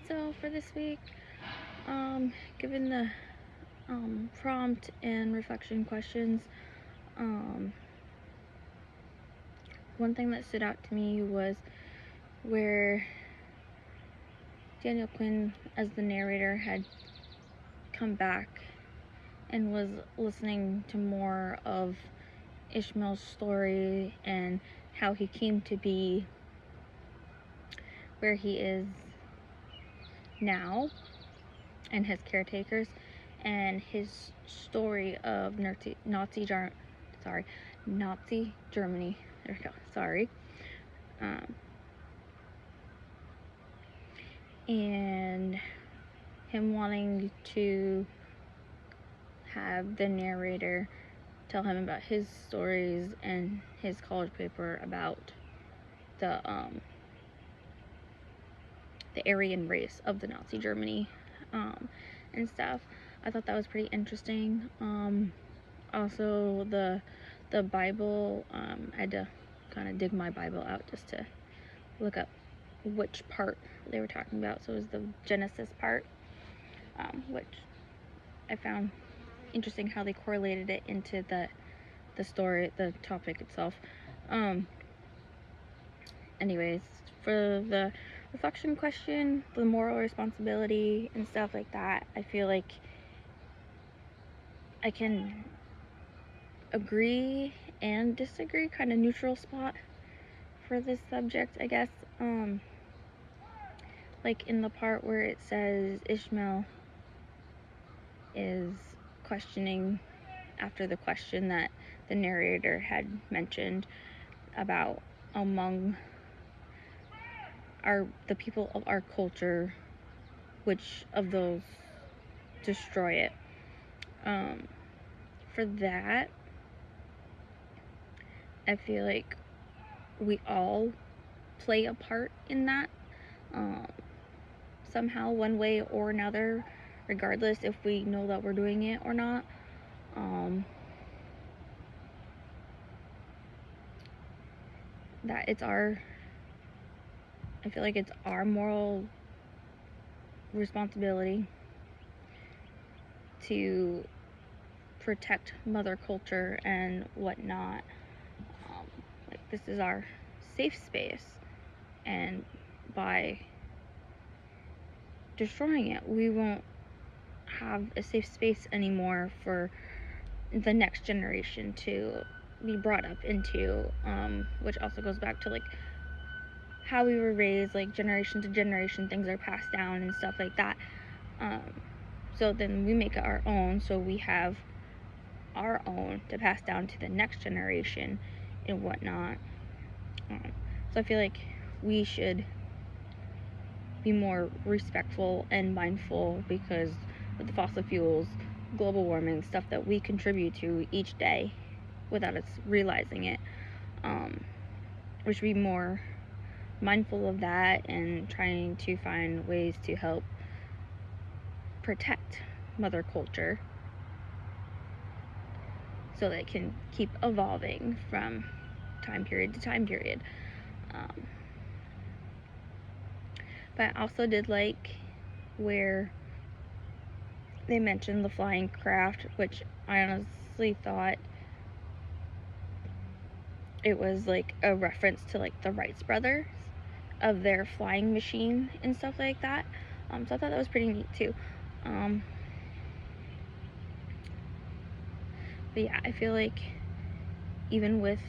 So for this week, given the prompt and reflection questions, one thing that stood out to me was where Daniel Quinn, as the narrator, had come back and was listening to more of Ishmael's story and how he came to be where he is now, and his caretakers, and his story of Nazi Germany. There we go. Sorry. And him wanting to have the narrator tell him about his stories and his college paper about the Aryan race of the Nazi Germany and stuff. I thought that was pretty interesting. Also the Bible, I had to kind of dig my Bible out just to look up which part they were talking about. So it was the Genesis part, which I found interesting how they correlated it into the story, the topic itself. Anyways, for the reflection question, the moral responsibility and stuff like that, I feel like I can agree and disagree, kind of neutral spot for this subject, I guess. Like in the part where it says Ishmael is questioning after the question that the narrator had mentioned about among the people of our culture, which of those destroy it. For that, I feel like we all play a part in that, somehow, one way or another, regardless if we know that we're doing it or not. That I feel like it's our moral responsibility to protect mother culture and whatnot. Like, this is our safe space, and by destroying it, we won't have a safe space anymore for the next generation to be brought up into, which also goes back to like how we were raised, like generation to generation, things are passed down and stuff like that. So then we make it our own, so we have our own to pass down to the next generation and whatnot. So I feel like we should be more respectful and mindful, because with the fossil fuels, global warming, stuff that we contribute to each day without us realizing it, we should be more mindful of that and trying to find ways to help protect mother culture so that it can keep evolving from time period to time period. But I also did like where they mentioned the flying craft, which I honestly thought it was like a reference to like the Wright brothers of their flying machine and stuff like that. So I thought that was pretty neat too. But yeah, I feel like even with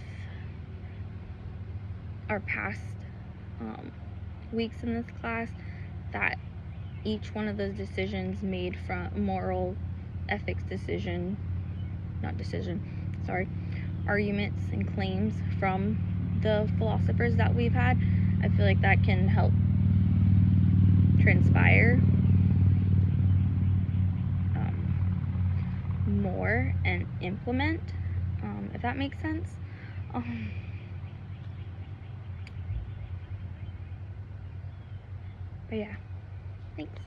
our past weeks in this class, that each one of those decisions made from moral ethics arguments and claims from the philosophers that we've had, I feel like that can help transpire more and implement, if that makes sense. But yeah, thanks.